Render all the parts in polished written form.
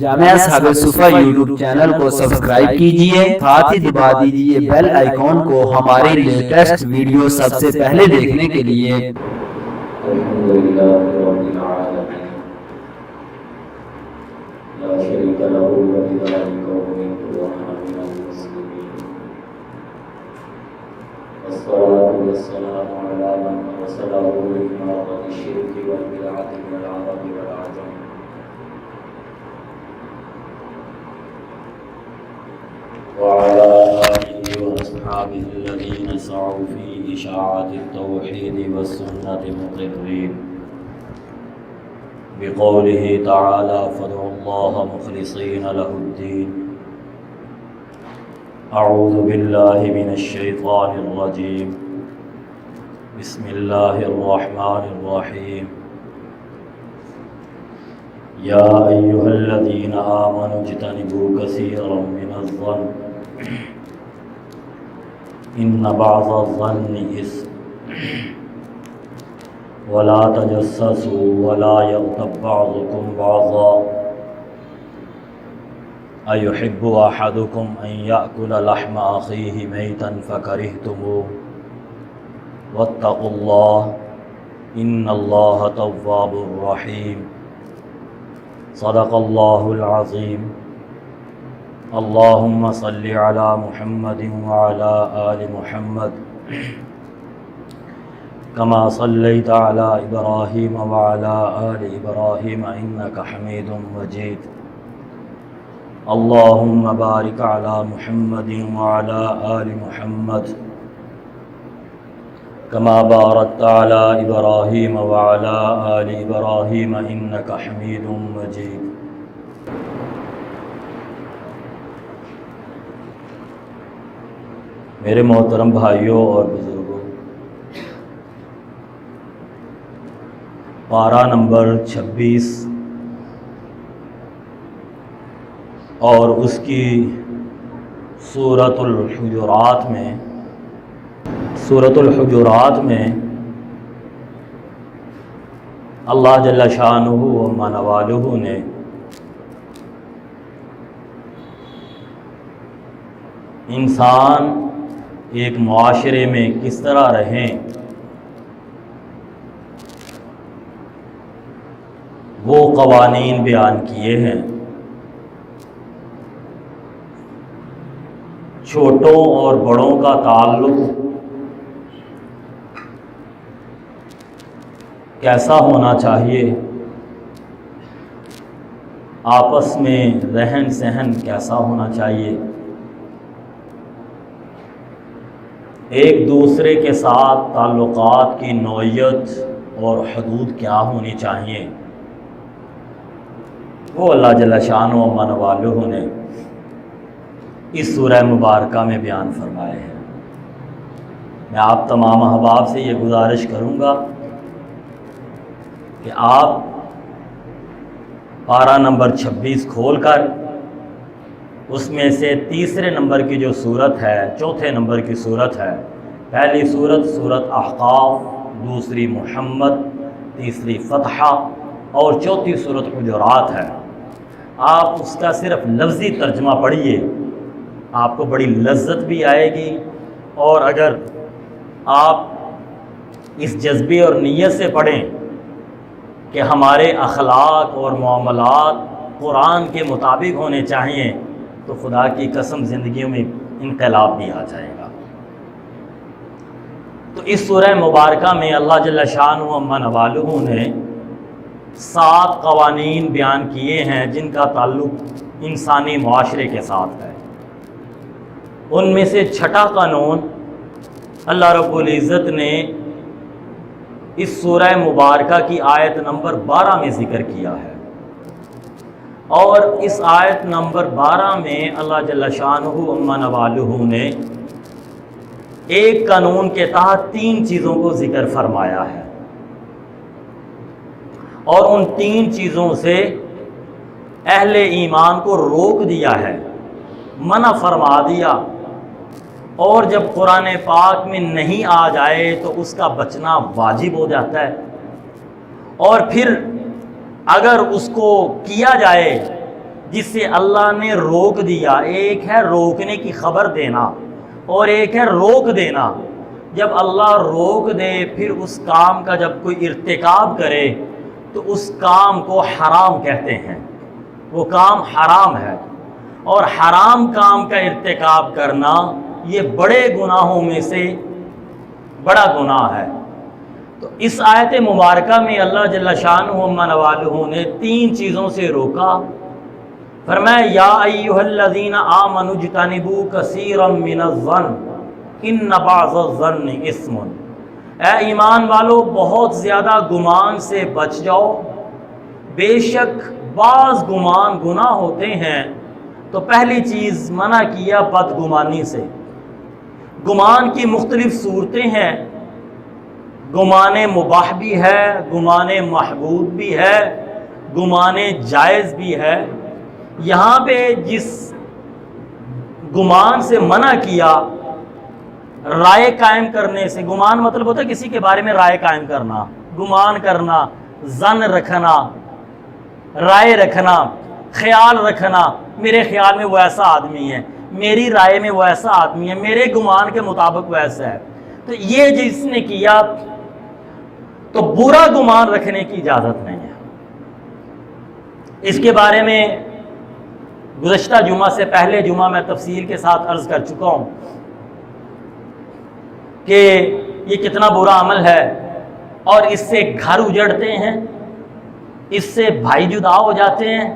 جامعہ صحابہ صفا YouTube channel کو سبسکرائب کیجئے، ساتھ ہی دبا دیجئے بیل آئیکن کو ہماری لیٹسٹ ویڈیو سب سے پہلے دیکھنے کے لیے۔ الحمدللہ رب العالمین لا شریک لہ وبذلک امرت وانا من المسلمین والصلاة والسلام علی من ارسلہ بإماطة الشرک والبدعة من العرب والعجم وعلى آله وأصحابه الذين سعوا في إشاعة التوحيد والسنة مقرين بقوله تعالى فادعوا الله مخلصين له الدين أعوذ بالله من الشيطان الرجيم بسم الله الرحمن الرحيم يا أيها الذين آمنوا اجتنبوا كثيرا من الظن إن بعض الظن إثم ولا تجسسوا ولا يغتب بعضكم بعضا أيحب أحدكم أن يأكل لحم أخيه ميتا فكرهتموه واتقوا الله إن الله تواب رحيم صدق الله العظيم اللهم صل على محمد وعلى آل محمد كما صليت على إبراهيم وعلى آل إبراهيم إنك حميد مجيد اللهم بارك على محمد وعلى آل محمد كما باركت على إبراهيم وعلى آل إبراهيم إنك حميد مجيد میرے محترم بھائیوں اور بزرگوں، پارہ نمبر 26 اور اس کی سورۃ الحجرات میں اللہ جل شانہ و من والہ نے انسان ایک معاشرے میں کس طرح رہیں وہ قوانین بیان کیے ہیں۔ چھوٹوں اور بڑوں کا تعلق کیسا ہونا چاہیے، آپس میں رہن سہن کیسا ہونا چاہیے، ایک دوسرے کے ساتھ تعلقات کی نوعیت اور حدود کیا ہونی چاہیے، وہ اللہ جل شانہ و من والہ نے اس سورہ مبارکہ میں بیان فرمائے ہیں۔ میں آپ تمام احباب سے یہ گزارش کروں گا کہ آپ پارہ نمبر 26 کھول کر اس میں سے تیسرے نمبر کی جو صورت ہے، چوتھے نمبر کی صورت ہے، پہلی صورت احقاف، دوسری محمد، تیسری فتح اور چوتھی صورت حجرات ہے۔ آپ اس کا صرف لفظی ترجمہ پڑھیے، آپ کو بڑی لذت بھی آئے گی، اور اگر آپ اس جذبے اور نیت سے پڑھیں کہ ہمارے اخلاق اور معاملات قرآن کے مطابق ہونے چاہیے، تو خدا کی قسم زندگیوں میں انقلاب بھی آ جائے گا۔ تو اس سورہ مبارکہ میں اللہ جل شانہ و من والہ نے 7 قوانین بیان کیے ہیں جن کا تعلق انسانی معاشرے کے ساتھ ہے۔ ان میں سے چھٹا قانون اللہ رب العزت نے اس سورہ مبارکہ کی آیت نمبر 12 میں ذکر کیا ہے، اور اس آیت نمبر 12 میں اللہ جل شانہ و من والہ نے ایک قانون کے تحت 3 چیزوں کو ذکر فرمایا ہے، اور ان 3 چیزوں سے اہل ایمان کو روک دیا ہے، منع فرما دیا، اور جب قرآن پاک میں نہیں آ جائے تو اس کا بچنا واجب ہو جاتا ہے، اور پھر اگر اس کو کیا جائے جسے اللہ نے روک دیا. ایک ہے روکنے کی خبر دینا اور ایک ہے روک دینا. جب اللہ روک دے پھر اس کام کا جب کوئی ارتکاب کرے تو اس کام کو حرام کہتے ہیں. وہ کام حرام ہے، اور حرام کام کا ارتکاب کرنا یہ بڑے گناہوں میں سے بڑا گناہ ہے. تو اس آیت مبارکہ میں اللہ جل شانہ و والہ نے 3 چیزوں سے روکا. فرمایا یا ایھا الذین آمنوا اجتنبوا کثیرا من الظن ان بعض الظن اثم. اے ایمان والو بہت زیادہ گمان سے بچ جاؤ، بے شک بعض گمان گناہ ہوتے ہیں. تو پہلی چیز منع کیا بدگمانی سے. گمان کی مختلف صورتیں ہیں، گمان مباح بھی ہے، گمان محبوب بھی ہے، گمان جائز بھی ہے. یہاں پہ جس گمان سے منع کیا رائے قائم کرنے سے، گمان مطلب ہوتا ہے کسی کے بارے میں رائے قائم کرنا، گمان کرنا، ظن رکھنا، رائے رکھنا، خیال رکھنا میرے خیال میں وہ ایسا آدمی ہے، میری رائے میں وہ ایسا آدمی ہے، میرے گمان کے مطابق وہ ایسا ہے. تو یہ جس نے کیا تو برا گمان رکھنے کی اجازت نہیں ہے. اس کے بارے میں گزشتہ جمعہ سے پہلے جمعہ میں تفصیل کے ساتھ عرض کر چکا ہوں کہ یہ کتنا برا عمل ہے، اور اس سے گھر اجڑتے ہیں، اس سے بھائی جدا ہو جاتے ہیں،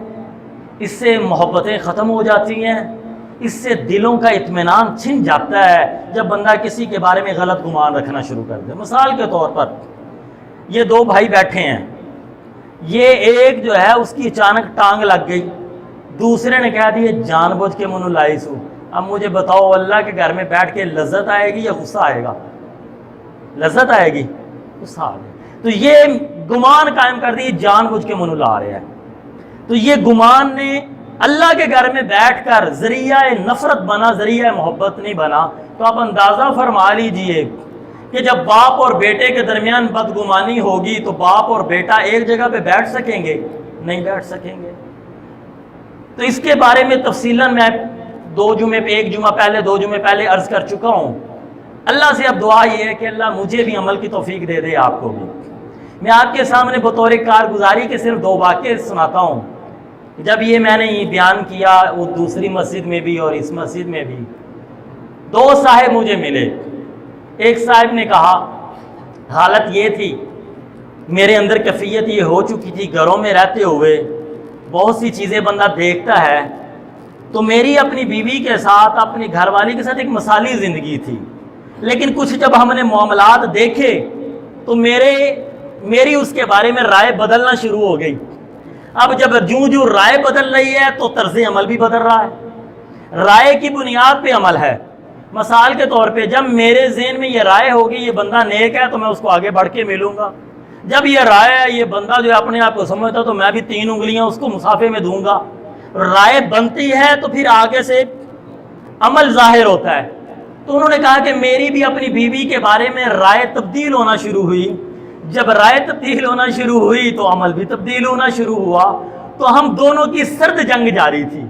اس سے محبتیں ختم ہو جاتی ہیں، اس سے دلوں کا اطمینان چھن جاتا ہے جب بندہ کسی کے بارے میں غلط گمان رکھنا شروع کر دے. مثال کے طور پر یہ 2 بھائی بیٹھے ہیں، یہ ایک جو ہے اس کی اچانک ٹانگ لگ گئی، دوسرے نے کہہ دیا جان بوجھ کے منو لائس ہوں. اب مجھے بتاؤ اللہ کے گھر میں بیٹھ کے لذت آئے گی یا غصہ آئے گا؟ لذت آئے گی، غصہ آئے گا. تو یہ گمان قائم کر دی جان بوجھ کے منو لا رہے ہیں. تو یہ گمان نے اللہ کے گھر میں بیٹھ کر ذریعہ نفرت بنا، ذریعہ محبت نہیں بنا. تو آپ اندازہ فرما لیجئے کہ جب باپ اور بیٹے کے درمیان بدگمانی ہوگی تو باپ اور بیٹا ایک جگہ پہ بیٹھ سکیں گے؟ نہیں بیٹھ سکیں گے. تو اس کے بارے میں تفصیلاً میں 2 جمعے پہ، 1 جمعہ پہلے 2 جمعے پہلے عرض کر چکا ہوں. اللہ سے اب دعا یہ ہے کہ اللہ مجھے بھی عمل کی توفیق دے دے، آپ کو بھی. میں آپ کے سامنے بطور کارگزاری کے صرف 2 واقعے سناتا ہوں. جب یہ میں نے یہ بیان کیا وہ دوسری مسجد میں بھی اور اس مسجد میں بھی 2 صاحب مجھے ملے. ایک صاحب نے کہا حالت یہ تھی، میرے اندر کیفیت یہ ہو چکی تھی، گھروں میں رہتے ہوئے بہت سی چیزیں بندہ دیکھتا ہے. تو میری اپنی بیوی کے ساتھ، اپنی گھر والی کے ساتھ ایک مثالی زندگی تھی، لیکن کچھ جب ہم نے معاملات دیکھے تو میری اس کے بارے میں رائے بدلنا شروع ہو گئی. اب جب جو رائے بدل رہی ہے تو طرز عمل بھی بدل رہا ہے. رائے کی بنیاد پہ عمل ہے. مثال کے طور پہ جب میرے ذہن میں یہ رائے ہوگی یہ بندہ نیک ہے تو میں اس کو آگے بڑھ کے ملوں گا. جب یہ رائے ہے یہ بندہ جو اپنے آپ کو سمجھتا تو میں بھی 3 انگلیاں اس کو مسافے میں دوں گا. رائے بنتی ہے تو پھر آگے سے عمل ظاہر ہوتا ہے. تو انہوں نے کہا کہ میری بھی اپنی بیوی کے بارے میں رائے تبدیل ہونا شروع ہوئی. جب رائے تبدیل ہونا شروع ہوئی تو عمل بھی تبدیل ہونا شروع ہوا. تو ہم دونوں کی سرد جنگ جاری تھی،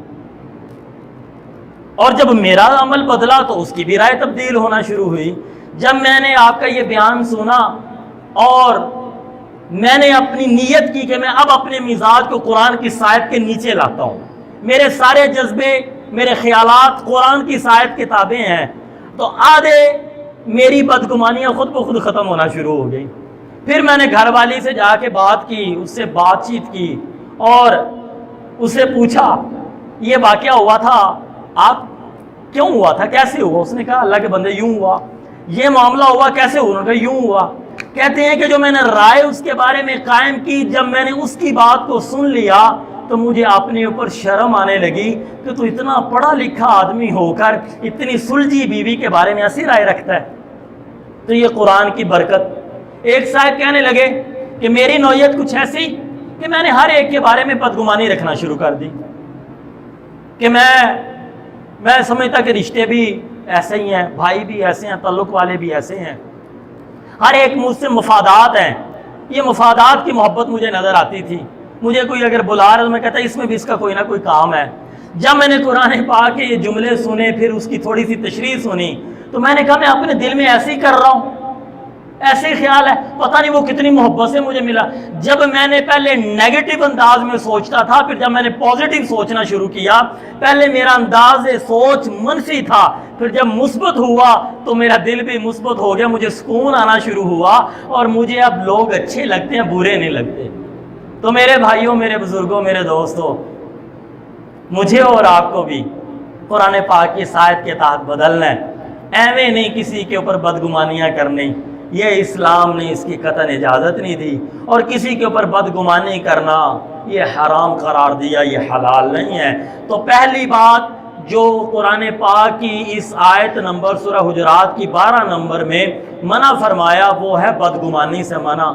اور جب میرا عمل بدلا تو اس کی بھی رائے تبدیل ہونا شروع ہوئی. جب میں نے آپ کا یہ بیان سنا اور میں نے اپنی نیت کی کہ میں اب اپنے مزاج کو قرآن کی سائد کے نیچے لاتا ہوں، میرے سارے جذبے، میرے خیالات قرآن کی سائد کتابیں ہیں، تو آدھے میری بدگمانیاں خود بخود ختم ہونا شروع ہو گئی. پھر میں نے گھر والی سے جا کے بات کی، اس سے بات چیت کی اور اس سے پوچھا یہ واقعہ ہوا تھا، آپ کیوں ہوا تھا، کیسے ہوا؟ اس نے کہا اللہ کے بندے یوں ہوا. یہ معاملہ ہوا کیسے ہوا؟ انہوں نے کہا یوں ہوا. کہتے ہیں کہ جو میں نے رائے اس کے بارے میں قائم کی، جب میں نے اس کی بات کو سن لیا تو مجھے اپنے اوپر شرم آنے لگی کہ تو اتنا پڑھا لکھا آدمی ہو کر اتنی سلجھی بیوی کے بارے میں ایسی رائے رکھتا ہے. تو یہ قرآن کی برکت. ایک صاحب کہنے لگے کہ میری نوعیت کچھ ایسی کہ میں نے ہر ایک کے بارے میں بدگمانی رکھنا شروع کر دی، کہ میں سمجھتا کہ رشتے بھی ایسے ہی ہیں، بھائی بھی ایسے ہیں، تعلق والے بھی ایسے ہیں، ہر ایک مجھ سے مفادات ہیں. یہ مفادات کی محبت مجھے نظر آتی تھی. مجھے کوئی اگر بلا رہا ہے تو میں کہتا اس میں بھی اس کا کوئی نہ کوئی کام ہے۔ جب میں نے قرآن پاک کے یہ جملے سنے، پھر اس کی تھوڑی سی تشریح سنی، تو میں نے کہا میں اپنے دل میں ایسے ہی کر رہا ہوں، ایسے ہی خیال ہے، پتہ نہیں وہ کتنی محبت سے مجھے ملا۔ جب میں نے پہلے نیگیٹو انداز میں سوچتا تھا، پھر جب میں نے پازیٹیو سوچنا شروع کیا، پہلے میرا انداز سوچ منفی تھا، پھر جب مثبت ہوا تو میرا دل بھی مثبت ہو گیا، مجھے سکون آنا شروع ہوا، اور مجھے اب لوگ اچھے لگتے ہیں، برے نہیں لگتے۔ تو میرے بھائیوں، میرے بزرگوں، میرے دوستوں، مجھے اور آپ کو بھی قرآن پاک کی اس آیت کے تحت بدلنا ہے۔ ایویں نہیں کسی کے اوپر بدگمانیاں کرنی، یہ اسلام نے اس کی قطعاً اجازت نہیں دی، اور کسی کے اوپر بدگمانی کرنا یہ حرام قرار دیا، یہ حلال نہیں ہے۔ تو پہلی بات جو قرآن پاک کی اس آیت نمبر سورہ حجرات کی 12 نمبر میں منع فرمایا وہ ہے بدگمانی سے منع۔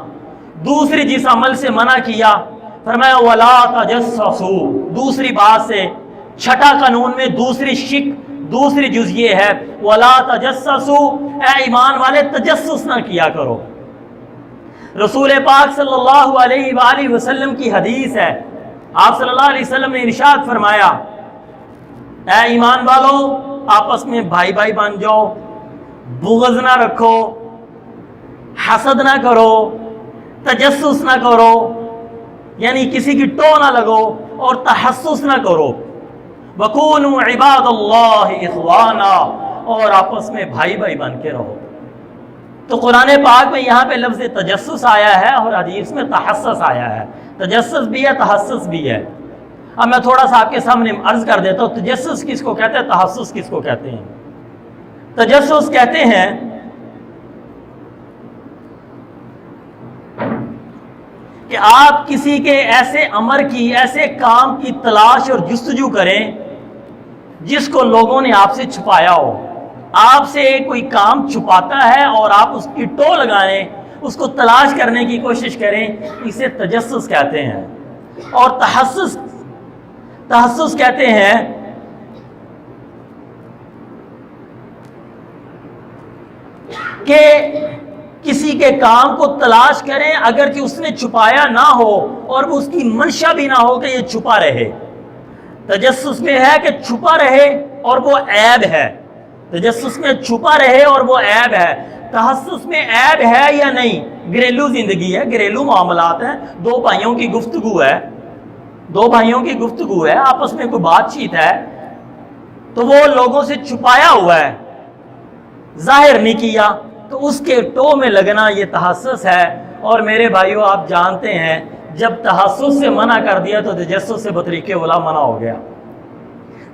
دوسری جس عمل سے منع کیا فرمایا وَلَا تَجَسَّسُوا، دوسری بات سے چھٹا قانون میں دوسری شک، دوسری جز یہ ہے وَلَا تَجَسَّسُوا، اے ایمان والے تجسس نہ کیا کرو۔ رسول پاک صلی اللہ علیہ وآلہ وسلم کی حدیث ہے، آپ صلی اللہ علیہ وسلم نے ارشاد فرمایا اے ایمان والو آپس میں بھائی بھائی بن جاؤ، بغض نہ رکھو، حسد نہ کرو، تجسس نہ کرو، یعنی کسی کی ٹو نہ لگو اور تحسس نہ کرو، وَكُونُوا عِبَادَ اللَّهِ إِخْوَانًا، اور آپس میں بھائی بھائی بن کے رہو۔ تو قرآن پاک میں یہاں پہ لفظ تجسس آیا ہے اور حدیث میں تحسس آیا ہے، تجسس بھی ہے، تحسس بھی ہے۔ اب میں تھوڑا سا آپ کے سامنے عرض کر دیتا ہوں، تجسس کس کو کہتے ہیں، تحسس کس کو کہتے ہیں۔ تجسس کہتے ہیں کہ آپ کسی کے ایسے امر کی، ایسے کام کی تلاش اور جستجو کریں جس کو لوگوں نے آپ سے چھپایا ہو۔ آپ سے کوئی کام چھپاتا ہے اور آپ اس کی ٹو لگائیں، اس کو تلاش کرنے کی کوشش کریں، اسے تجسس کہتے ہیں۔ اور تحسس کہتے ہیں کہ کسی کے کام کو تلاش کریں اگرچہ اس نے چھپایا نہ ہو اور وہ اس کی منشا بھی نہ ہو کہ یہ چھپا رہے۔ تجسس میں ہے کہ چھپا رہے اور وہ عیب ہے، تجسس میں چھپا رہے اور وہ عیب ہے۔ تحسس میں عیب ہے یا نہیں، گھریلو زندگی ہے، گھریلو معاملات ہیں، دو بھائیوں کی گفتگو ہے، دو بھائیوں کی گفتگو ہے، آپس میں کوئی بات چیت ہے، تو وہ لوگوں سے چھپایا ہوا ہے، ظاہر نہیں کیا، تو اس کے ٹو میں لگنا یہ تحسس ہے۔ اور میرے بھائیوں آپ جانتے ہیں جب تحسس سے منع کر دیا تو تجسس سے بطریق اولیٰ منع ہو گیا۔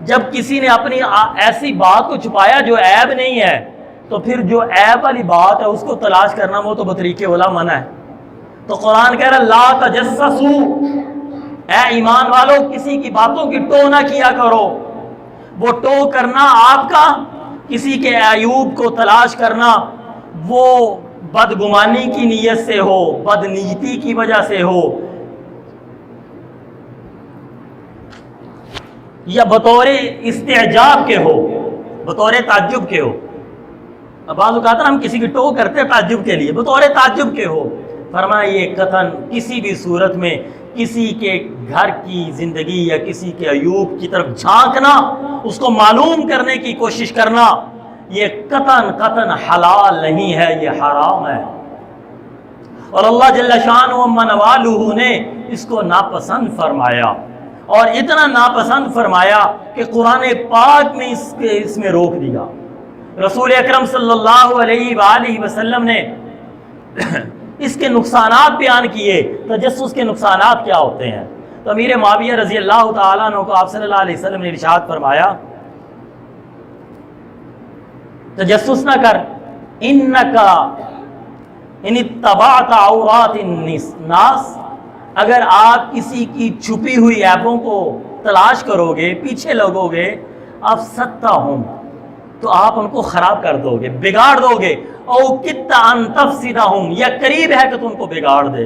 جب کسی نے اپنی ایسی بات کو چھپایا جو عیب نہیں ہے تو پھر جو عیب والی بات ہے اس کو تلاش کرنا وہ تو بطریق اولیٰ منع ہے۔ تو قرآن کہہ رہا لا تجسسوا، اے ایمان والو کسی کی باتوں کی ٹو نہ کیا کرو۔ وہ ٹو کرنا آپ کا، کسی کے عیوب کو تلاش کرنا، وہ بدگمانی کی نیت سے ہو، بدنیتی کی وجہ سے ہو، یا بطور استعجاب کے ہو، بطور تعجب کے ہو۔ بعض اوقات ہم کسی کی ٹو کرتے ہیں تعجب کے لیے، بطور تعجب کے ہو۔ فرمایا یہ قطعاً کسی بھی صورت میں کسی کے گھر کی زندگی یا کسی کے عیوب کی طرف جھانکنا، اس کو معلوم کرنے کی کوشش کرنا، یہ قطعاً حلال نہیں ہے، یہ حرام ہے۔ اور اللہ جل شانہ و من والہ نے اس کو ناپسند فرمایا، اور اتنا ناپسند فرمایا کہ قرآن پاک میں اس میں روک دیا۔ رسول اکرم صلی اللہ علیہ وآلہ وسلم نے اس کے نقصانات بیان کیے، تجسس کے نقصانات کیا ہوتے ہیں۔ تو امیر معاویہ رضی اللہ تعالیٰ عنہ کو آپ صلی اللہ علیہ وسلم نے ارشاد فرمایا تجسس نہ کر، انکا ان اتبعت عورات الناس، اگر آپ کسی کی چھپی ہوئی عیبوں کو تلاش کرو گے، پیچھے لگو گے، افسدتہم، تو آپ ان کو خراب کر دو گے، بگاڑ دو گے، او کدت ان تفسدہم، یا قریب ہے کہ تم کو بگاڑ دے۔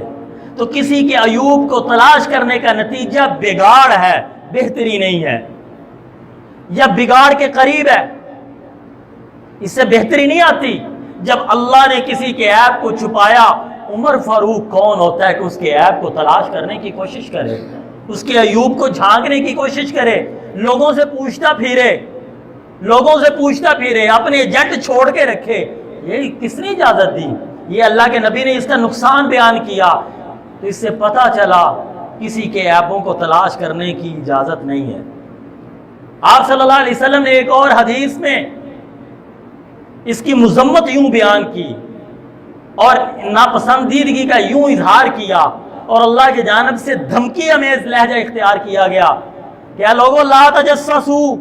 تو کسی کے عیوب کو تلاش کرنے کا نتیجہ بگاڑ ہے، بہتری نہیں ہے، یا بگاڑ کے قریب ہے، اس سے بہتری نہیں آتی۔ جب اللہ نے کسی کے عیب کو چھپایا عمر فاروق کون ہوتا ہے کہ اس کے عیب کو تلاش کرنے کی کوشش کرے، اس کے عیوب کو جھانکنے کی کوشش کرے، لوگوں سے پوچھتا پھرے، اپنے ایجنٹ چھوڑ کے رکھے؟ یہ کس نے اجازت دی؟ یہ اللہ کے نبی نے اس کا نقصان بیان کیا، تو اس سے پتہ چلا کسی کے عیبوں کو تلاش کرنے کی اجازت نہیں ہے۔ آپ صلی اللہ علیہ وسلم نے ایک اور حدیث میں اس کی مذمت یوں بیان کی اور ناپسندیدگی کا یوں اظہار کیا، اور اللہ کی جانب سے دھمکی امیز لہجہ اختیار کیا گیا کہ اے لوگو لا تجسسوا،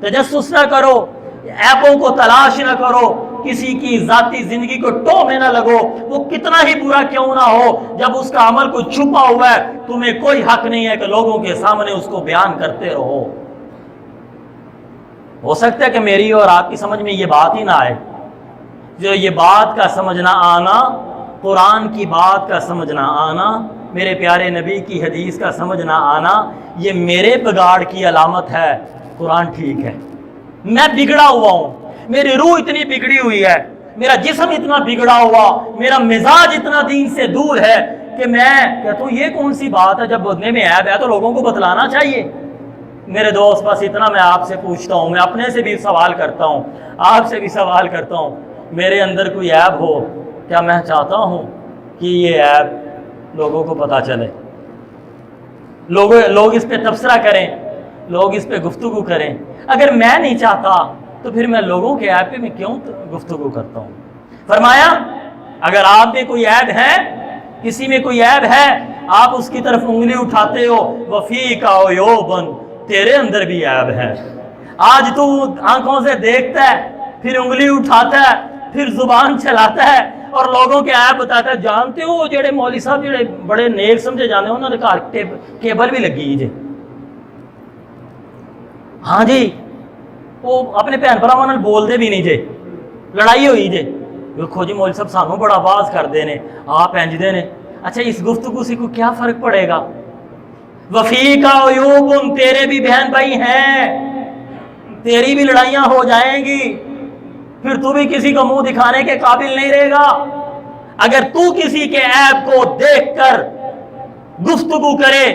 تجسس نہ کرو، عیبوں کو تلاش نہ کرو، کسی کی ذاتی زندگی کو ٹو میں نہ لگو، وہ کتنا ہی برا کیوں نہ ہو، جب اس کا عمل کوئی چھپا ہوا ہے تمہیں کوئی حق نہیں ہے کہ لوگوں کے سامنے اس کو بیان کرتے رہو۔ ہو سکتا ہے کہ میری اور آپ کی سمجھ میں یہ بات ہی نہ آئے، جو یہ بات کا سمجھنا آنا، قرآن کی بات کا سمجھنا آنا، میرے پیارے نبی کی حدیث کا سمجھنا آنا، یہ میرے بگاڑ کی علامت ہے۔ قرآن ٹھیک ہے، میں بگڑا ہوا ہوں، میری روح اتنی بگڑی ہوئی ہے، میرا جسم اتنا بگڑا ہوا، میرا مزاج اتنا دین سے دور ہے کہ میں کہتا ہوں یہ کون سی بات ہے، جب بدلے میں عیب ہے تو لوگوں کو بتلانا چاہیے۔ میرے دوست بس اتنا میں آپ سے پوچھتا ہوں، میں اپنے سے بھی سوال کرتا ہوں، آپ سے بھی سوال کرتا ہوں، میرے اندر کوئی عیب ہو، کیا میں چاہتا ہوں کہ یہ عیب لوگوں کو پتہ چلے، لوگ اس پہ تبصرہ کریں، لوگ اس پہ گفتگو کریں؟ اگر میں نہیں چاہتا تو پھر میں لوگوں کے عیب پہ میں کیوں گفتگو کرتا ہوں؟ فرمایا اگر آپ میں کوئی عیب ہے، کسی میں کوئی عیب ہے، آپ اس کی طرف انگلی اٹھاتے ہو، وفیک عیوبن، تیرے اندر بھی عیب ہے۔ آج تو آنکھوں سے دیکھتا ہے، پھر انگلی اٹھاتا ہے، پھر زبان چلاتا ہے اور لوگوں کے عیب بتاتا ہے۔ جانتے ہو وہ جڑے مولوی صاحب جڑے بڑے نیک سمجھے جانے انہوں نے گھر کیبل بھی لگی جی، ہاں جی، وہ اپنے بھن بھراواں نال بولدے بھی نہیں جے، لڑائی ہوئی جے، دیکھو جی مولوی صاحب سانوں بڑا باز کردے نے، آپ انجدے نے۔ اچھا اس گفتگو سے کو کیا فرق پڑے گا؟ وفیک عیوبن، تیرے بھی بہن بھائی ہیں، تیری بھی لڑائیاں ہو جائیں گی، پھر تو بھی کسی کو منہ دکھانے کے قابل نہیں رہے گا۔ اگر تو کسی کے عیب کو دیکھ کر گفتگو کرے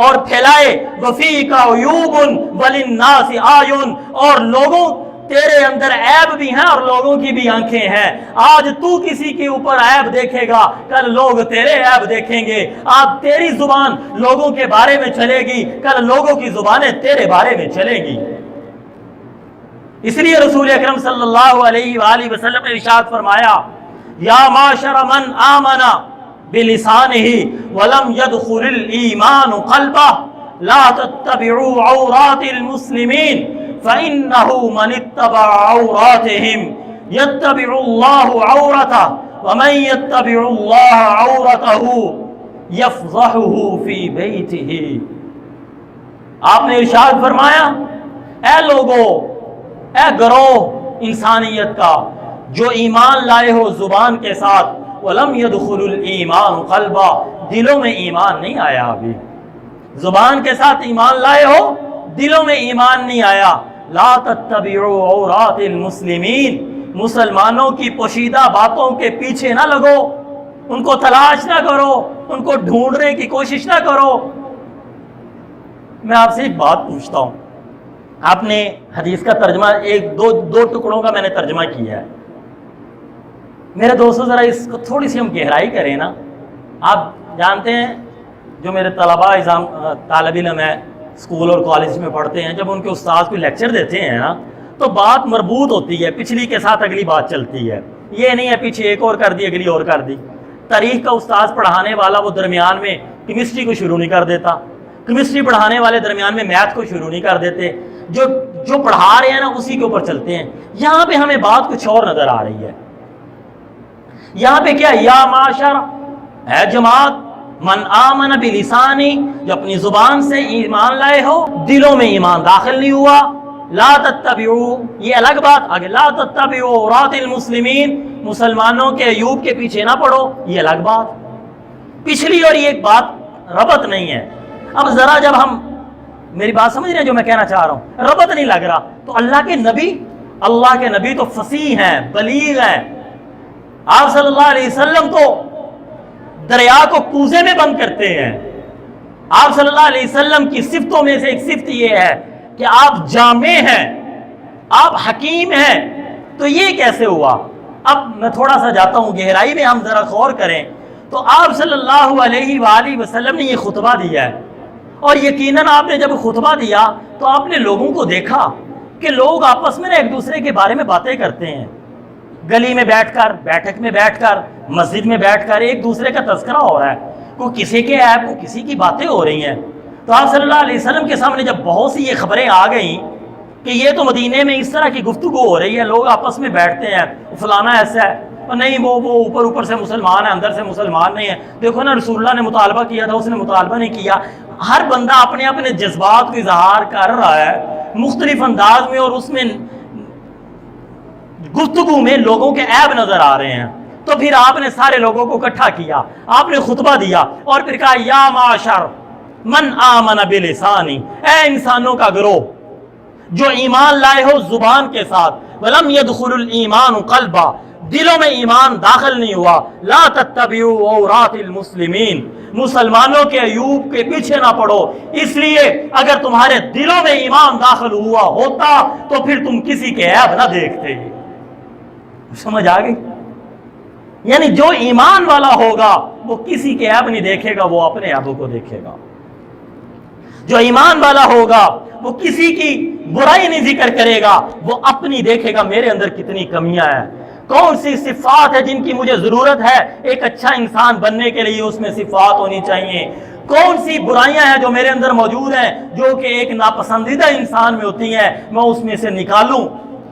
اور پھیلائے، وفیک عیوب وللناس اعین، اور لوگوں تیرے اندر عیب بھی ہیں اور لوگوں کی بھی آنکھیں ہیں۔ آج تو کسی کے اوپر عیب دیکھے گا، کل لوگ تیرے عیب دیکھیں گے۔ آج تیری زبان لوگوں کے بارے میں چلے گی، کل لوگوں کی زبانیں تیرے بارے میں چلیں گی۔ اس لیے رسول اکرم صلی اللہ علیہ وآلہ وسلم نے ارشاد فرمایا، یا معاشر من آمن بلسانہ ولم يدخل الایمان قلبہ لا تتبعوا عورات المسلمین فإنه من اتبع عوراتهم يتبع الله عورته ومن يتبع الله عورته يفضحه في بیتہ۔ آپ نے ارشاد فرمایا، اے لوگو، اے گروہ انسانیت کا جو ایمان لائے ہو زبان کے ساتھ، وَلَمْ يَدْخُلُ الْإِيمَانُ قَلْبًا، دلوں میں ایمان نہیں آیا، ابھی زبان کے ساتھ ایمان لائے ہو، دلوں میں ایمان نہیں آیا۔ لَا تَتَّبِعُوا عَوْرَاتِ الْمُسْلِمِينَ، مسلمانوں کی پوشیدہ باتوں کے پیچھے نہ لگو، ان کو تلاش نہ کرو، ان کو ڈھونڈنے کی کوشش نہ کرو۔ میں آپ سے ایک بات پوچھتا ہوں، آپ نے حدیث کا ترجمہ دو ٹکڑوں کا میں نے ترجمہ کیا ہے، میرے دوستوں ذرا اس کو تھوڑی سی ہم گہرائی کریں نا۔ آپ جانتے ہیں جو میرے طالب علم ہیں، اسکول اور کالج میں پڑھتے ہیں، جب ان کے استاد کوئی لیکچر دیتے ہیں نا تو بات مربوط ہوتی ہے، پچھلی کے ساتھ اگلی بات چلتی ہے، یہ نہیں ہے پیچھے ایک اور کر دی اگلی اور کر دی۔ تاریخ کا استاد پڑھانے والا وہ درمیان میں کیمسٹری کو شروع نہیں کر دیتا، کیمسٹری پڑھانے والے درمیان میں میتھ کو شروع نہیں کر دیتے، جو پڑھا رہے ہیں نا اسی کے اوپر چلتے ہیں۔ یہاں پہ ہمیں بات کچھ اور نظر آ رہی ہے۔ یہاں پہ کیا، یا معاشر، اے جماعت، من آمن بلسانی، جو اپنی زبان سے ایمان لائے ہو، دلوں میں ایمان داخل نہیں ہوا، لا تتبعوا، یہ الگ بات آگے، لا تتبعوا عورات المسلمین، مسلمانوں کے عیوب کے پیچھے نہ پڑو، یہ الگ بات، پچھلی اور یہ ایک بات ربط نہیں ہے۔ اب ذرا جب ہم میری بات سمجھ رہے ہیں جو میں کہنا چاہ رہا ہوں، ربط نہیں لگ رہا، تو اللہ کے نبی تو فصیح ہیں، بلیغ ہیں، آپ صلی اللہ علیہ وسلم تو دریا کو کوزے میں بند کرتے ہیں۔ آپ صلی اللہ علیہ وسلم کی صفتوں میں سے ایک صفت یہ ہے کہ آپ جامع ہیں، آپ حکیم ہیں۔ تو یہ کیسے ہوا؟ اب میں تھوڑا سا جاتا ہوں گہرائی میں، ہم ذرا غور کریں تو آپ صلی اللہ علیہ وآلہ وسلم نے یہ خطبہ دیا ہے، اور یقیناً آپ نے جب خطبہ دیا تو آپ نے لوگوں کو دیکھا کہ لوگ آپس میں ایک دوسرے کے بارے میں باتیں کرتے ہیں، گلی میں بیٹھ کر، بیٹھک میں بیٹھ کر، مسجد میں بیٹھ کر ایک دوسرے کا تذکرہ ہو رہا ہے، کوئی کسی کے عیب، کوئی کسی کی باتیں ہو رہی ہیں۔ تو آپ صلی اللہ علیہ وسلم کے سامنے جب بہت سی یہ خبریں آ گئیں کہ یہ تو مدینے میں اس طرح کی گفتگو ہو رہی ہے، لوگ آپس میں بیٹھتے ہیں، فلانا ایسا ہے، اور نہیں وہ اوپر سے مسلمان ہے، اندر سے مسلمان نہیں ہے، دیکھو نا رسول اللہ نے مطالبہ کیا تھا، اس نے مطالبہ نہیں کیا۔ ہر بندہ اپنے اپنے جذبات کو اظہار کر رہا ہے مختلف انداز میں، اور اس میں گفتگو میں لوگوں کے عیب نظر آ رہے ہیں۔ تو پھر آپ نے سارے لوگوں کو اکٹھا کیا، آپ نے خطبہ دیا اور پھر کہا یا معاشر من آمن بلسانی، اے انسانوں کا گروہ جو ایمان لائے ہو زبان کے ساتھ، ولم يدخل الایمان قلبا، دلوں میں ایمان داخل نہیں ہوا، لا تتبعوا عورات المسلمین، مسلمانوں کے عیوب کے پیچھے نہ پڑو، اس لیے اگر تمہارے دلوں میں ایمان داخل ہوا ہوتا تو پھر تم کسی کے عیب نہ دیکھتے۔ سمجھ آ گئی؟ یعنی جو ایمان والا ہوگا وہ کسی کے عیب نہیں دیکھے گا، وہ اپنے عیبوں کو دیکھے گا۔ جو ایمان والا ہوگا وہ کسی کی برائی نہیں ذکر کرے گا، وہ اپنی دیکھے گا میرے اندر کتنی کمیاں ہیں، کون سی صفات ہے جن کی مجھے ضرورت ہے ایک اچھا انسان بننے کے لیے، اس میں صفات ہونی چاہیے، کون سی برائیاں ہیں جو میرے اندر موجود ہیں جو کہ ایک ناپسندیدہ انسان میں ہوتی ہیں، میں اس میں سے نکالوں۔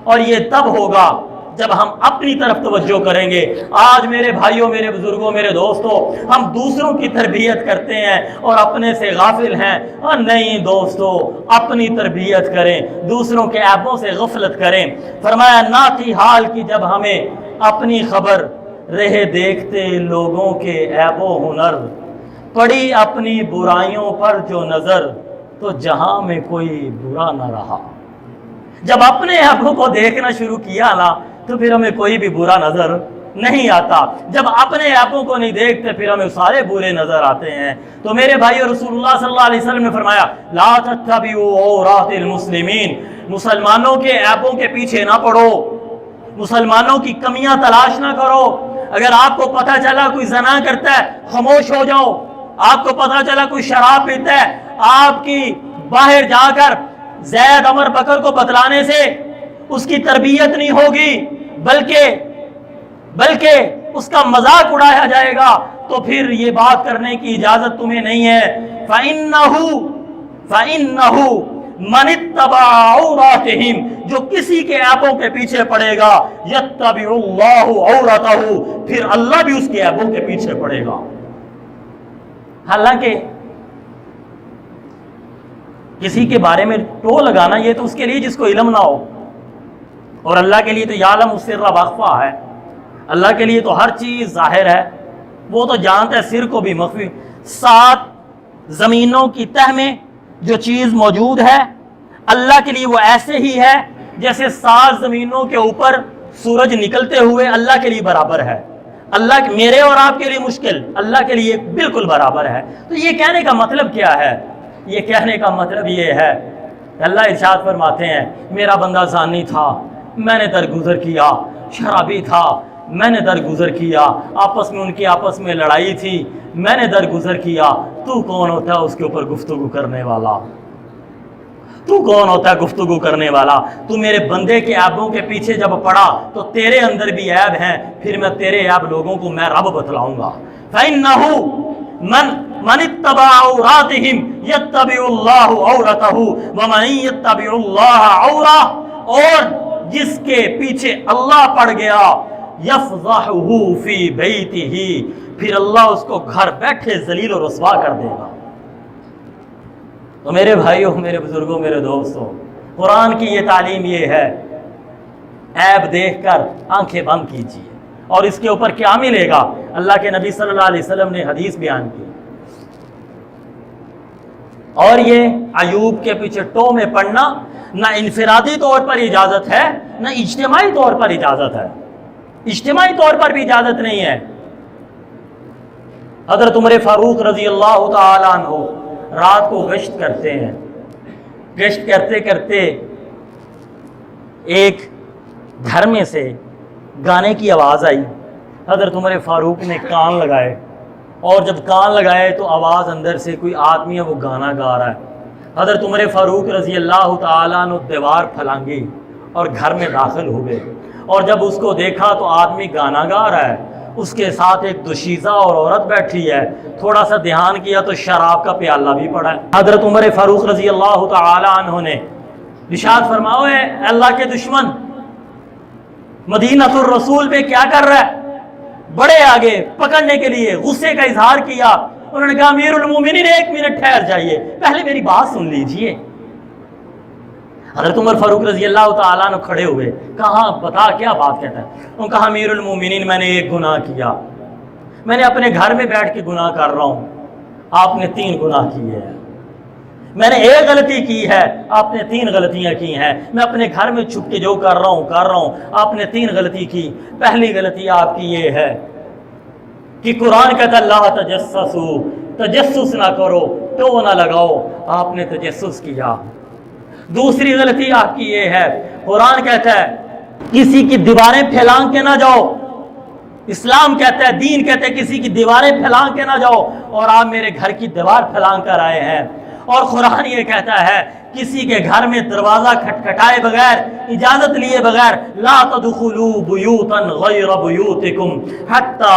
اور یہ تب ہوگا جب ہم اپنی طرف توجہ کریں گے۔ آج میرے بھائیوں، میرے بزرگوں، میرے دوستوں، ہم دوسروں کی تربیت کرتے ہیں اور اپنے سے غافل ہیں۔ اور نہیں دوستو، اپنی تربیت کریں، دوسروں کے عیبوں سے غفلت کریں۔ فرمایا نہ تھی حال کی جب ہمیں اپنی خبر، رہے دیکھتے لوگوں کے عیب و ہنر، پڑی اپنی برائیوں پر جو نظر، تو جہاں میں کوئی برا نہ رہا۔ جب اپنے عیبوں کو دیکھنا شروع کیا نا تو پھر ہمیں کوئی بھی برا نظر نہیں آتا۔ جب اپنے عیبوں کو نہیں دیکھتے پھر ہمیں سارے برے نظر آتے ہیں۔ تو میرے بھائی، رسول اللہ صلی اللہ علیہ وسلم نے فرمایا لا تتبعوا عورات المسلمین، مسلمانوں کے عیبوں کے پیچھے نہ پڑو، مسلمانوں کی کمیاں تلاش نہ کرو۔ اگر آپ کو پتہ چلا کوئی زنا کرتا ہے خاموش ہو جاؤ، آپ کو پتہ چلا کوئی شراب پیتا ہے، آپ کی باہر جا کر زید عمر بکر کو بتلانے سے اس کی تربیت نہیں ہوگی، بلکہ اس کا مذاق اڑایا جائے گا، تو پھر یہ بات کرنے کی اجازت تمہیں نہیں ہے۔ فَإِنَّهُ مَنِ اتَّبَعَ عَوْرَاتِهِمْ، جو کسی کے عیبوں کے پیچھے پڑے گا، يَتَّبِعُ اللَّهُ عَوْرَتَهُ، پھر اللہ بھی اس کے عیبوں کے پیچھے پڑے گا۔ حالانکہ کسی کے بارے میں ٹو لگانا یہ تو اس کے لیے جس کو علم نہ ہو، اور اللہ کے لیے تو یعلم السر واخفی ہے، اللہ کے لیے تو ہر چیز ظاہر ہے، وہ تو جانتا ہے سر کو بھی مخفی۔ 7 زمینوں کی تہ میں جو چیز موجود ہے اللہ کے لیے وہ ایسے ہی ہے جیسے 7 زمینوں کے اوپر سورج نکلتے ہوئے اللہ کے لیے برابر ہے۔ اللہ میرے اور آپ کے لیے مشکل، اللہ کے لیے بالکل برابر ہے۔ تو یہ کہنے کا مطلب کیا ہے؟ یہ کہنے کا مطلب یہ ہے کہ اللہ ارشاد فرماتے ہیں میرا بندہ زانی تھا، میں نے درگزر کیا، شرابی تھا، میں نے درگزر کیا، ان کی آپس میں لڑائی تھی، میں نے درگزر کیا۔ تو کون ہوتا ہے اس کے اوپر گفتگو کرنے والا؟ تو کون ہوتا ہے گفتگو کرنے والا؟ تو میرے بندے کے عیبوں کے پیچھے جب پڑا تو تیرے اندر بھی عیب ہیں، پھر میں تیرے عیب لوگوں کو میں رب بتلاؤں گا۔ فَإِنَّهُ مَنِ اتَّبَعَ عَوْرَاتِهِمْ يَتَّبِعُ اللَّهُ عَوْرَتَهُ وَمَن يَتَّبِعُ اللَّهَ عَوْرَةَ، اور جس کے پیچھے اللہ پڑ گیا يَفْضَحُهُ فِي بَيْتِهِ، پھر اللہ اس کو گھر بیٹھے ذلیل و رسوا کر دے گا۔ تو میرے بھائیوں، میرے بزرگوں، میرے دوستوں، قرآن کی یہ تعلیم یہ ہے عیب دیکھ کر آنکھیں بند کیجیے۔ اور اس کے اوپر کیا ملے گا؟ اللہ کے نبی صلی اللہ علیہ وسلم نے حدیث بیان کی۔ اور یہ عیوب کے پیچھے ٹو میں پڑنا نہ انفرادی طور پر اجازت ہے نہ اجتماعی طور پر اجازت ہے، اجتماعی طور پر بھی اجازت نہیں ہے۔ حضرت عمر فاروق رضی اللہ تعالیٰ عنہ رات کو گشت کرتے ہیں. گشت کرتے کرتے ایک گھر میں سے گانے کی آواز آئی. حضرت عمر فاروق نے کان لگائے اور جب کان لگائے تو آواز اندر سے کوئی آدمی ہے وہ گانا گا رہا ہے. حضرت عمر فاروق رضی اللہ تعالیٰ عنہ دیوار پھلانگی اور گھر میں داخل ہوئے اور جب اس کو دیکھا تو آدمی گانا گا رہا ہے, اس کے ساتھ ایک دوشیزہ اور عورت بیٹھی ہے. تھوڑا سا دھیان کیا تو شراب کا پیالہ بھی پڑا ہے. حضرت عمر فاروق رضی اللہ تعالیٰ عنہ نے ارشاد فرمایا اے اللہ کے دشمن مدینہ الرسول پہ کیا کر رہا ہے؟ بڑے آگے پکڑنے کے لیے غصے کا اظہار کیا. انہوں نے کہا امیر المومنین ایک منٹ ٹھہر جائیے, پہلے میری بات سن لیجئے. حضرت عمر فاروق رضی اللہ تعالیٰ عنہ کھڑے ہوئے, کہا بتا کیا بات کہتا ہے؟ انہوں نے کہا امیر المومنین میں نے ایک گناہ کیا, میں نے اپنے گھر میں بیٹھ کے گناہ کر رہا ہوں, آپ نے 3 گناہ کیے ہیں. میں نے ایک غلطی کی ہے, آپ نے 3 غلطیاں کی ہیں. میں اپنے گھر میں چھپ کے جو کر رہا ہوں آپ نے 3 غلطی کی. پہلی غلطی آپ کی یہ ہے کہ قرآن کہتا ہے لا تجسسوا, تجسس نہ کرو, ٹو نہ لگاؤ, آپ نے تجسس کیا. دوسری غلطی آپ کی یہ ہے, قرآن کہتا ہے کسی کی دیواریں پھیلان کے نہ جاؤ, اسلام کہتا ہے, دین کہتا ہے کسی کی دیواریں پھیلان کے نہ جاؤ, اور آپ میرے گھر کی دیوار پھیلان کر آئے ہیں. اور قرآن یہ کہتا ہے کسی کے گھر میں دروازہ کھٹکھٹائے بغیر, اجازت لیے بغیر, لا تدخلوا بیوتا غیر بیوتکم حتی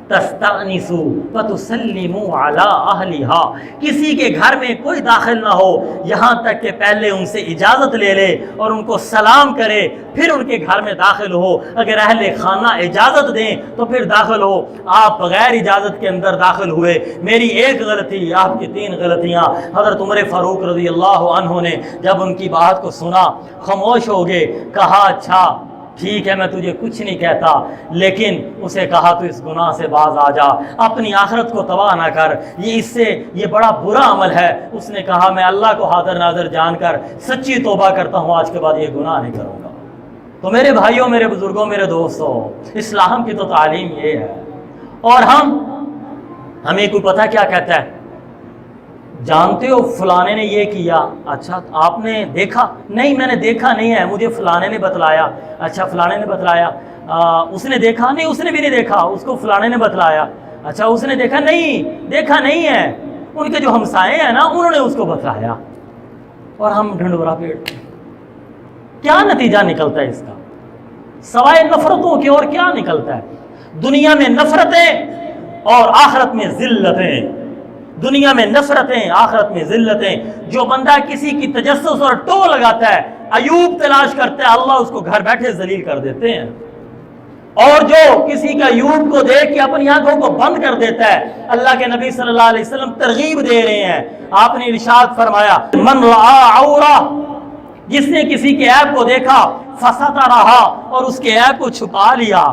تستأنسوا وتسلموا علی اہلہا. کسی کے گھر میں کوئی داخل نہ ہو یہاں تک کہ پہلے ان سے اجازت لے لے اور ان کو سلام کرے, پھر ان کے گھر میں داخل ہو. اگر اہل خانہ اجازت دیں تو پھر داخل ہو, آپ بغیر اجازت کے اندر داخل ہوئے. میری ایک غلطی, آپ کی 3 غلطیاں. حضرت عمر فاروق رضی اللہ عنہ نے جب ان کی بات کو سنا خاموش ہو گئے. کہا اچھا ٹھیک ہے میں تجھے کچھ نہیں کہتا, لیکن اسے کہا تو اس گناہ سے باز آ جا, اپنی آخرت کو تباہ نہ کر, یہ بڑا برا عمل ہے. اس نے کہا میں اللہ کو حاضر ناظر جان کر سچی توبہ کرتا ہوں, آج کے بعد یہ گناہ نہیں کروں گا. تو میرے بھائیوں, میرے بزرگوں, میرے دوستوں, اسلام کی تو تعلیم یہ ہے. اور ہمیں کوئی پتہ کیا کہتا ہے, جانتے ہو فلانے نے یہ کیا, اچھا آپ نے دیکھا؟ نہیں میں نے دیکھا نہیں ہے, مجھے فلانے نے بتلایا. اچھا فلانے نے بتلایا. اس نے دیکھا؟ نہیں اس نے بھی نہیں دیکھا, اس کو فلانے نے بتلایا. اچھا اس نے دیکھا؟ نہیں دیکھا نہیں ہے, ان کے جو ہمسائے ہیں نا انہوں نے اس کو بتلایا. اور ہم ڈھنڈورا پیٹ. کیا نتیجہ نکلتا ہے اس کا سوائے نفرتوں کے؟ اور کیا نکلتا ہے؟ دنیا میں نفرتیں اور آخرت میں ذلتیں. دنیا میں نفرتیں, آخرت میں ذلتیں. جو بندہ کسی کی تجسس اور ٹو لگاتا ہے, عیوب تلاش کرتا ہے, اللہ اس کو گھر بیٹھے ذلیل کر دیتے ہیں. اور جو کسی کا عیوب کو دیکھ کے اپنی آنکھوں کو بند کر دیتا ہے, اللہ کے نبی صلی اللہ علیہ وسلم ترغیب دے رہے ہیں. آپ نے ارشاد فرمایا من رعا عورہ, جس نے کسی کے عیب کو دیکھا, فسترہا, اور اس کے عیب کو چھپا لیا,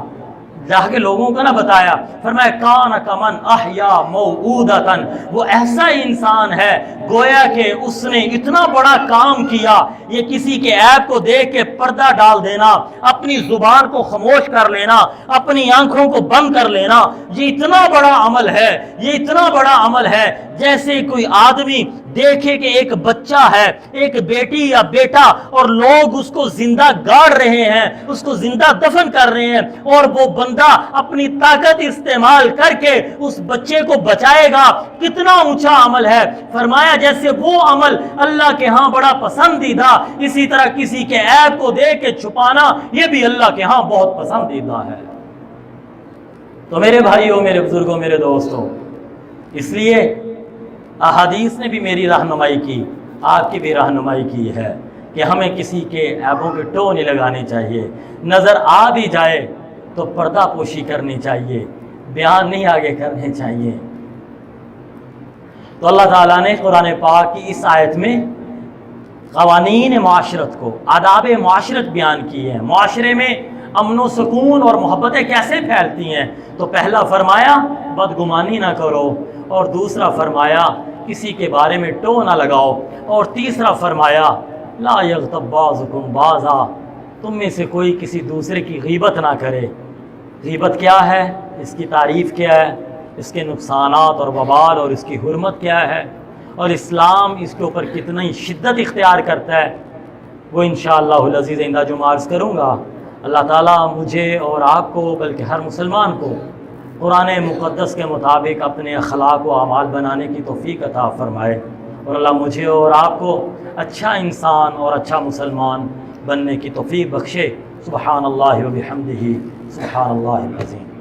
جا کے لوگوں کو نہ بتایا. فرمایا کان کمن احیا موعودۃ, وہ ایسا انسان ہے گویا کہ اس نے اتنا بڑا کام کیا. یہ کسی کے عیب کو دیکھ کے پردہ ڈال دینا, اپنی زبان کو خاموش کر لینا, اپنی آنکھوں کو بند کر لینا, یہ اتنا بڑا عمل ہے. یہ اتنا بڑا عمل ہے جیسے کوئی آدمی دیکھے کہ ایک بچہ ہے, ایک بیٹی یا بیٹا, اور لوگ اس کو زندہ گاڑ رہے ہیں, اس کو زندہ دفن کر رہے ہیں, اور وہ بندہ اپنی طاقت استعمال کر کے اس بچے کو بچائے گا. کتنا اونچا عمل ہے. فرمایا جیسے وہ عمل اللہ کے ہاں بڑا پسندیدہ, اسی طرح کسی کے عیب کو دیکھ کے چھپانا یہ بھی اللہ کے ہاں بہت پسندیدہ ہے. تو میرے بھائیوں, میرے بزرگوں, میرے دوستوں, اس لیے احادیث نے بھی میری رہنمائی کی, آپ کی بھی رہنمائی کی ہے کہ ہمیں کسی کے عیبوں کے ٹو نہیں لگانے چاہیے. نظر آ بھی جائے تو پردہ پوشی کرنی چاہیے, بیان نہیں آگے کرنے چاہیے. تو اللہ تعالیٰ نے قرآن پاک کی اس آیت میں قوانین معاشرت کو, آداب معاشرت بیان کی ہیں. معاشرے میں امن و سکون اور محبتیں کیسے پھیلتی ہیں. تو پہلا فرمایا بدگمانی نہ کرو, اور دوسرا فرمایا کسی کے بارے میں ٹو نہ لگاؤ, اور تیسرا فرمایا لا یغتب بعضکم بعضا, تم میں سے کوئی کسی دوسرے کی غیبت نہ کرے. غیبت کیا ہے, اس کی تعریف کیا ہے؟ اس کے نقصانات اور وبال اور اس کی حرمت کیا ہے اور اسلام اس کے اوپر کتنی شدت اختیار کرتا ہے، وہ انشاءاللہ العزیز آئندہ جمعہ عرض کروں گا۔ اللہ تعالیٰ مجھے اور آپ کو بلکہ ہر مسلمان کو قرآن مقدس کے مطابق اپنے اخلاق و اعمال بنانے کی توفیق عطا فرمائے، اور اللہ مجھے اور آپ کو اچھا انسان اور اچھا مسلمان بننے کی توفیق بخشے۔ سبحان اللہ و بحمدہ، سبحان اللہ العظیم۔